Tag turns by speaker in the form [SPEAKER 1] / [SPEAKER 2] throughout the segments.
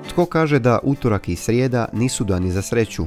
[SPEAKER 1] Tko kaže da utorak i srijeda nisu dani za sreću?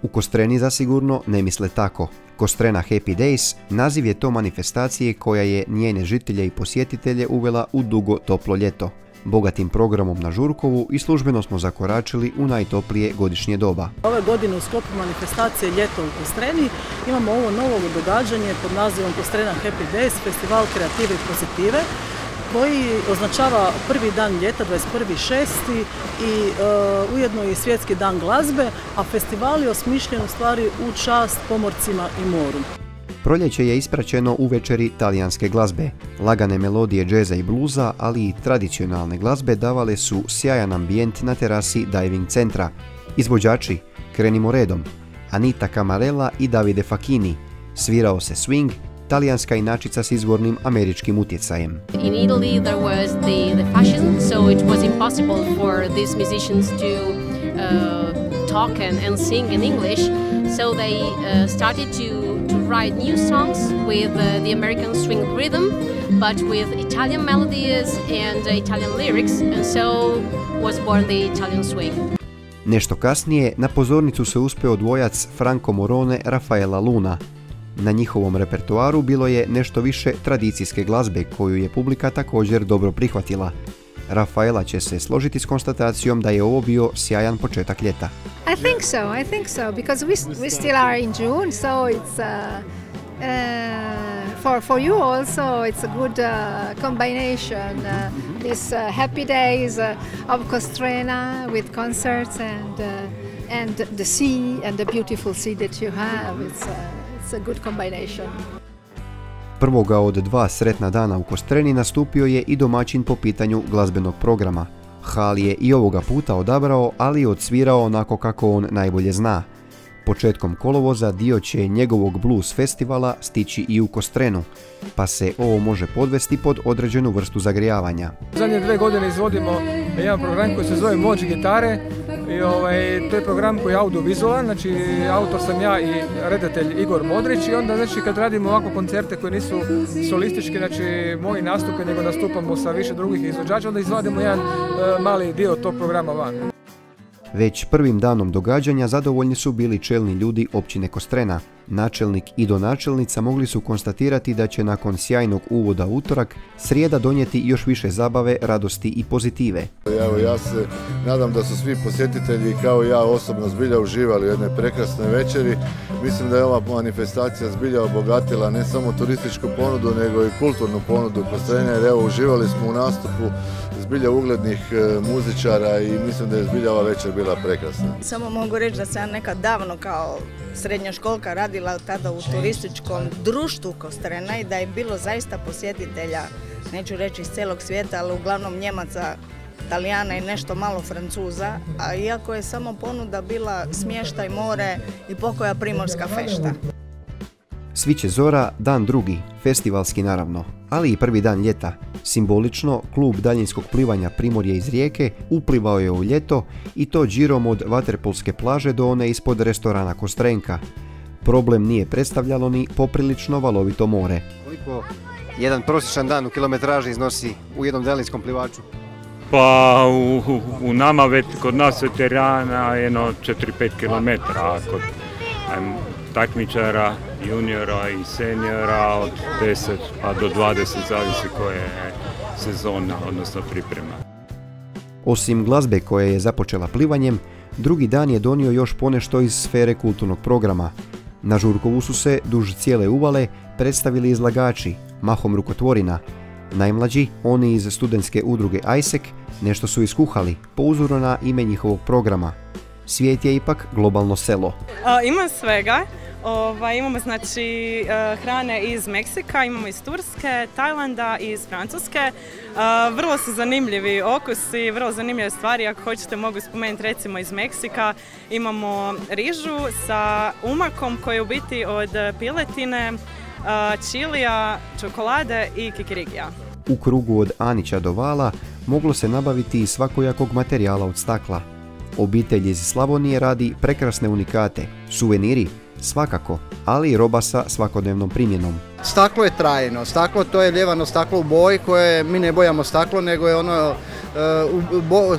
[SPEAKER 1] U Kostreni zasigurno ne misle tako. Kostrena Happy Days naziv je to manifestacije koja je njene žitelje i posjetitelje uvela u dugo toplo ljeto. Bogatim programom na Žurkovu i službeno smo zakoračili u najtoplije godišnje doba.
[SPEAKER 2] Ove godine u sklopu manifestacije Ljeto u Kostreni imamo ovo novo događanje pod nazivom Kostrena Happy Days, festival kreative i pozitive, koji označava prvi dan ljeta, 21.6. i ujedno i svjetski dan glazbe, a festival je osmišljen u stvari u čast pomorcima i moru.
[SPEAKER 1] Proljeće je ispraćeno u večeri talijanske glazbe. Lagane melodije džeza i bluza, ali i tradicionalne glazbe davale su sjajan ambijent na terasi diving centra. Izvođači, krenimo redom, Anita Camarella i Davide Facchini. Svirao se swing, talijanska inačica s izvornim američkim utjecajem.
[SPEAKER 3] In Italy there was the fashion, so it was impossible for these musicians to talk and sing in English, so they started to write new songs with the American swing rhythm, but with Italian melodies and Italian lyrics, and so was born the Italian swing.
[SPEAKER 1] Nešto kasnije na pozornicu se uspeo dvojac Franco Morone Raffaella Luna. Na njihovom repertoaru bilo je nešto više tradicijske glazbe koju je publika također dobro prihvatila. Rafaela će se složiti s konstatacijom da je ovo bio sjajan početak ljeta.
[SPEAKER 4] I think so, because we still are in June, so it's for you also it's a good combination. These happy days of Kostrena with concerts and the sea and the beautiful sea that you have. It's a good combination.
[SPEAKER 1] Prvoga od dva sretna dana u Kostreni nastupio je i domaćin po pitanju glazbenog programa. Hal je i ovoga puta odabrao, ali odsvirao onako kako on najbolje zna. Početkom kolovoza dio će njegovog blues festivala stići i u Kostrenu, pa se ovo može podvesti pod određenu vrstu zagrijavanja.
[SPEAKER 5] Zadnje 2 godine izvodimo jedan program koji se zove Moć gitare i to je program koji je audiovizualan, znači autor sam ja i redatelj Igor Modrić i onda znači kad radimo ovako koncerte koji nisu solistički, znači moji nastupe, nego nastupamo sa više drugih izvođača, onda izvadimo jedan mali dio tog programa van.
[SPEAKER 1] Već prvim danom događanja zadovoljni su bili čelni ljudi općine Kostrena. Načelnik i donačelnica mogli su konstatirati da će nakon sjajnog uvoda utorak srijeda donijeti još više zabave, radosti i pozitive.
[SPEAKER 6] Evo, ja se nadam da su svi posjetitelji kao ja osobno zbilja uživali u jednoj prekrasnoj večeri. Mislim da je ova manifestacija zbilja obogatila ne samo turističku ponudu nego i kulturnu ponudu Kostrene, jer evo uživali smo u nastupu zbilja uglednih muzičara i mislim da je zbilja ova večer bila prekrasna.
[SPEAKER 7] Samo mogu reći da sam ja nekad davno kao srednjoškolka radila tada u turističkom društvu Kostrena i da je bilo zaista posjetitelja, neću reći iz cijelog svijeta, ali uglavnom Njemaca, Talijana i nešto malo Francuza, a iako je samo ponuda bila smještaj, more i pokoja primorska fešta.
[SPEAKER 1] Sviće zora, dan drugi, festivalski naravno, ali i prvi dan ljeta. Simbolično, klub daljinskog plivanja Primorje iz Rijeke uplivao je u ljeto i to džirom od vaterpolske plaže do one ispod restorana Kostrenka. Problem nije predstavljalo ni poprilično valovito more. Koliko jedan prosječan dan u kilometraži iznosi u jednom daljinskom plivaču?
[SPEAKER 8] Pa u nama, kod nas veterana jedno 4-5 km, a kod takmičara, juniora i seniora od 10 pa do 20, zavisi koja je sezona, odnosno priprema.
[SPEAKER 1] Osim glazbe koja je započela plivanjem, drugi dan je donio još ponešto iz sfere kulturnog programa. Na Žurkovu su se duž cijele uvale predstavili izlagači, mahom rukotvorina. Najmlađi, oni iz studentske udruge AISEC, nešto su iskuhali po uzoru na ime njihovog programa. Svijet je ipak globalno selo.
[SPEAKER 9] Ima svega. Imamo znači hrane iz Meksika, imamo iz Turske, Tajlanda i iz Francuske. Vrlo su zanimljivi okusi, vrlo zanimljive stvari. Ako hoćete mogu spomenuti recimo iz Meksika. Imamo rižu sa umakom koji je u biti od piletine, čilija, čokolade i kikirikija.
[SPEAKER 1] U krugu od Anića do Vala moglo se nabaviti i svakojakog materijala od stakla. Obitelj iz Slavonije radi prekrasne unikate, suveniri, svakako, ali i roba sa svakodnevnom primjenom.
[SPEAKER 10] staklo je trajno. Staklo, to je ljevano staklo u boji koje mi ne bojamo staklo, nego je ono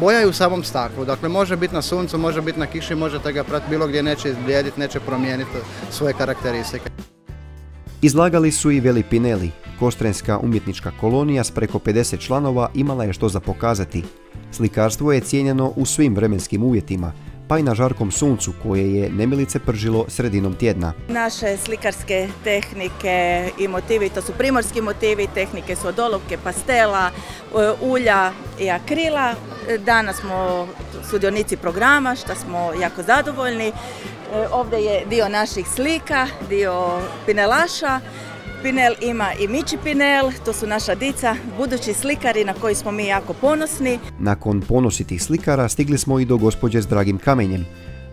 [SPEAKER 10] boja je u samom staklu. Dakle, može biti na suncu, može biti na kiši, možete ga prati bilo gdje, neće izblijediti, neće promijeniti svoje karakteristike.
[SPEAKER 1] Izlagali su i Veli Pinelli. Kostrenska umjetnička kolonija s preko 50 članova imala je što za pokazati. Slikarstvo je cijenjeno u svim vremenskim uvjetima, pa i na žarkom suncu koje je nemilice pržilo sredinom tjedna.
[SPEAKER 11] Naše slikarske tehnike i motivi, to su primorski motivi, tehnike su od olovke, pastela, ulja i akrila. Danas smo sudionici programa, što smo jako zadovoljni. Ovdje je dio naših slika, dio pinelaša. Pinel ima i Mići Pinel, to su naša dica, budući slikari na koji smo mi jako ponosni.
[SPEAKER 1] Nakon ponositih slikara stigli smo i do gospođe s dragim kamenjem.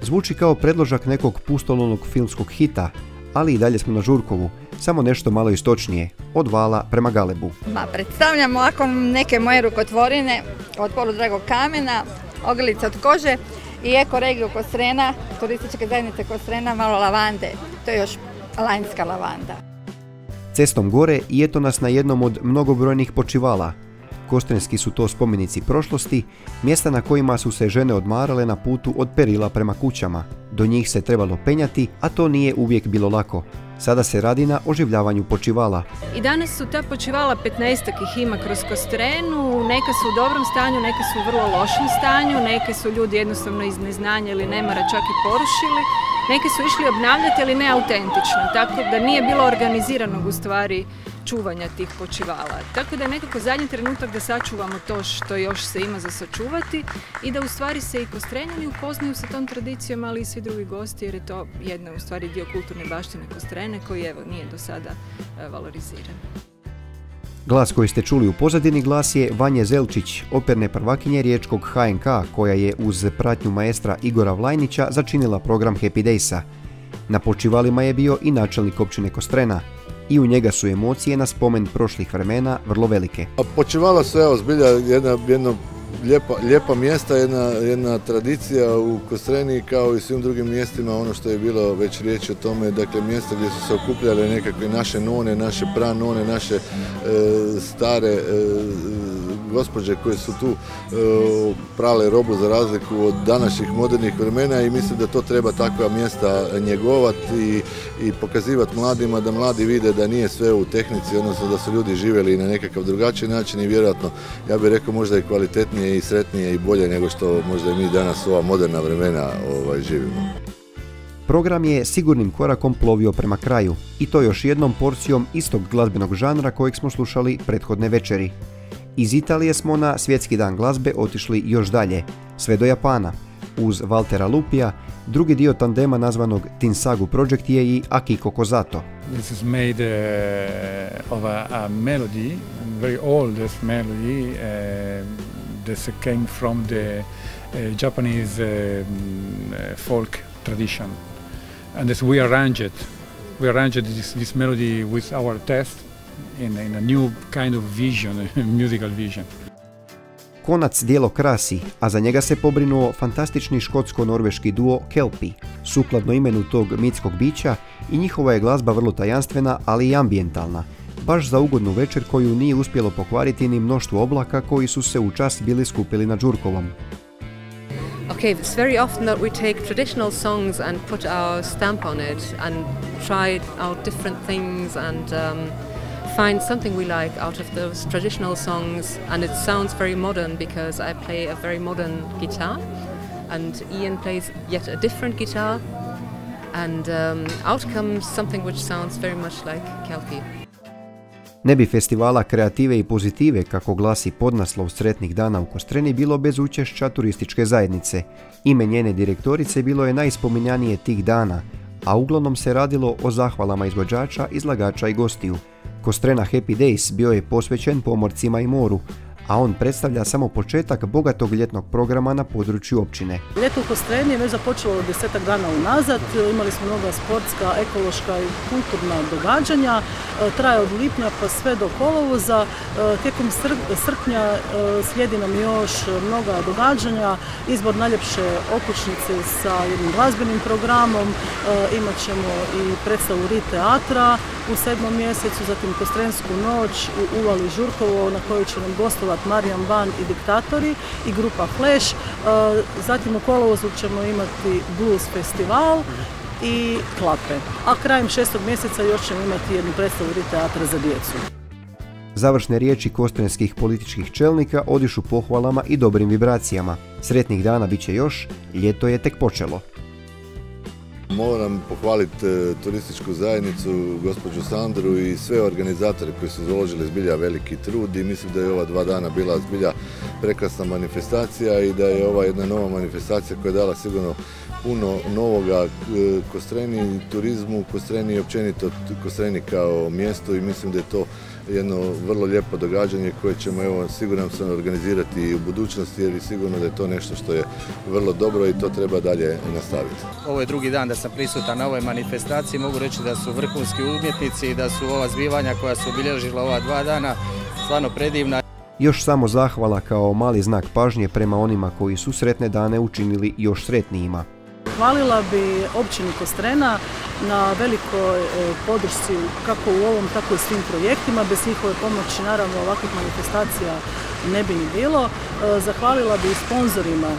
[SPEAKER 1] Zvuči kao predložak nekog pustolovnog filmskog hita, ali i dalje smo na Žurkovu, samo nešto malo istočnije, od Vala prema Galebu.
[SPEAKER 12] Predstavljam ovako neke moje rukotvorine od poludragog kamena, ogrlice od kože i eko regiju Kostrena, turističke zajednice Kostrena, malo lavande. To je još lanjska lavanda.
[SPEAKER 1] Cestom gore i eto nas na jednom od mnogobrojnih počivala. Kostrenski su to spomenici prošlosti, mjesta na kojima su se žene odmarale na putu od perila prema kućama. Do njih se trebalo penjati, a to nije uvijek bilo lako. Sada se radi na oživljavanju počivala.
[SPEAKER 13] I danas su ta počivala 15-ak ih ima kroz Kostrenu, neka su u dobrom stanju, neka su u vrlo lošem stanju, neke su ljudi jednostavno iz neznanja ili nemara čak i porušili, neke su išli obnavljati, ali ne autentično, tako da nije bilo organiziranog u stvari čuvanja tih počivala. Tako da je nekako zadnji trenutak da sačuvamo to što još se ima za sačuvati i da u stvari se i Kostrenjani upoznaju sa tom tradicijom, ali i svi drugi gosti, jer je to jedna u stvari dio kulturne baštine Kostrene koji evo nije do sada valoriziran.
[SPEAKER 1] Glas koji ste čuli u pozadini glas je Vanje Zelčić, operne prvakinje riječkog HNK, koja je uz pratnju maestra Igora Vlajnića začinila program Happy Daysa. Na počivalima je bio i načelnik općine Kostrena. I u njega su emocije na spomen prošlih vremena vrlo velike.
[SPEAKER 6] Počivala su evo zbilja jedno lijepa mjesta, jedna tradicija u Kostreni kao i svim drugim mjestima, ono što je bilo već riječ o tome, dakle mjesta gdje su se okupljale nekakve naše none, naše pranone, naše stare gospođe koje su tu prale robu za razliku od današnjih modernih vremena i mislim da to treba takva mjesta njegovati i pokazivati mladima, da mladi vide da nije sve u tehnici, odnosno da su ljudi živjeli na nekakav drugačiji način i vjerojatno, ja bih rekao, možda i kvalitetnije i sretnije i bolje nego što možda mi danas u ova moderna vremena živimo.
[SPEAKER 1] Program je sigurnim korakom plovio prema kraju i to još jednom porcijom istog glazbenog žanra kojeg smo slušali prethodne večeri. Iz Italije smo na Svjetski dan glazbe otišli još dalje, sve do Japana. Uz Valtera Lupija, drugi dio tandema nazvanog Tinsagu Project je i Akiko Kozato.
[SPEAKER 14] This is made of a melody, very old melody. This came from the Japanese folk tradition, and as we arranged this melody with our taste in a new kind of vision, musical vision.
[SPEAKER 1] Konac djelo krasi, a za njega se pobrinuo fantastični škotsko-norveški duo Kelpi, sukladno imenu tog mitskog bića, i njihova je glazba vrlo tajanstvena, ali i ambijentalna, baš za ugodnu večer koju nije uspjelo pokvariti ni mnoštvo oblaka koji su se u čas bili skupili na Đurkovom.
[SPEAKER 15] Okay, it's very often that we take traditional songs and put our stamp on it and try out different things and find something we like out of those traditional songs, and it sounds very modern because I play a very modern guitar and Ian plays yet a different guitar, and out comes something which sounds very much like Kelpi.
[SPEAKER 1] Ne bi festivala kreative i pozitive, kako glasi podnaslov Sretnih dana u Kostreni, bilo bez učešća turističke zajednice. Ime njene direktorice bilo je najspominjanije tih dana, a uglavnom se radilo o zahvalama izvođača, izlagača i gostiju. Kostrena Happy Days bio je posvećen pomorcima i moru, a on predstavlja samo početak bogatog ljetnog programa na području općine.
[SPEAKER 2] Ljeto u Kostreni je već započelo 10 dana unazad, imali smo mnoga sportska, ekološka i kulturna događanja, traje od lipnja pa sve do kolovoza. Tijekom srpnja slijedi nam još mnoga događanja, izbor najljepše okućnice sa jednim glazbenim programom, imat ćemo i predstavu RIT teatra, u 7. mjesecu, zatim Kostrensku noć u Uvali Žurkovo na kojoj će nam gostovati Marijan Ban i Diktatori i grupa Flash. Zatim u kolovozu ćemo imati Blues festival i Klape. A krajem 6. mjeseca još ćemo imati jednu predstavu teatra za djecu.
[SPEAKER 1] Završne riječi kostrenskih političkih čelnika odišu pohvalama i dobrim vibracijama. Sretnih dana bit će još, ljeto je tek počelo.
[SPEAKER 6] Moram pohvaliti turističku zajednicu, gospođu Sandru i sve organizatore koji su založili zbilja veliki trud i mislim da je ova 2 dana bila zbilja prekrasna manifestacija i da je ova jedna nova manifestacija koja je dala sigurno puno novoga Kostreni, turizmu, Kostreni i općenito Kostreni kao mjesto i mislim da je to jedno vrlo lijepo događanje koje ćemo, evo, siguran sam, organizirati i u budućnosti jer je sigurno da je to nešto što je vrlo dobro i to treba dalje nastaviti.
[SPEAKER 16] Ovo je drugi dan da sam prisutan na ovoj manifestaciji, mogu reći da su vrhunski umjetnici i da su ova zbivanja koja su obilježila ova 2 dana stvarno predivna.
[SPEAKER 1] Još samo zahvala kao mali znak pažnje prema onima koji su sretne dane učinili još sretnijima.
[SPEAKER 2] Hvalila bi općinu Kostrena na velikoj podršci kako u ovom, tako i svim projektima. Bez njihove pomoći naravno ovakvih manifestacija ne bi ni bilo. Zahvalila bi i sponzorima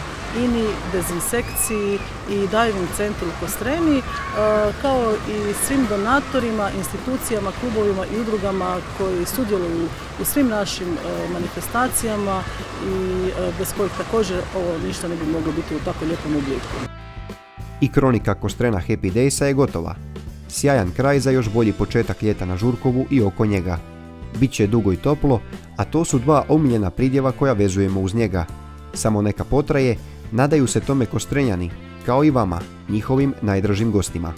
[SPEAKER 2] INI, Dezinsekciji i Diving centru u Kostreni, kao i svim donatorima, institucijama, klubovima i udrugama koji sudjeluju u svim našim manifestacijama i bez kojih također ovo ništa ne bi moglo biti u tako lijepom obliku.
[SPEAKER 1] I kronika Kostrena Happy Daysa je gotova. Sjajan kraj za još bolji početak ljeta na Žurkovu i oko njega. Biće dugo i toplo, a to su 2 omiljena pridjeva koja vezujemo uz njega. Samo neka potraje, nadaju se tome Kostrenjani, kao i vama, njihovim najdražim gostima.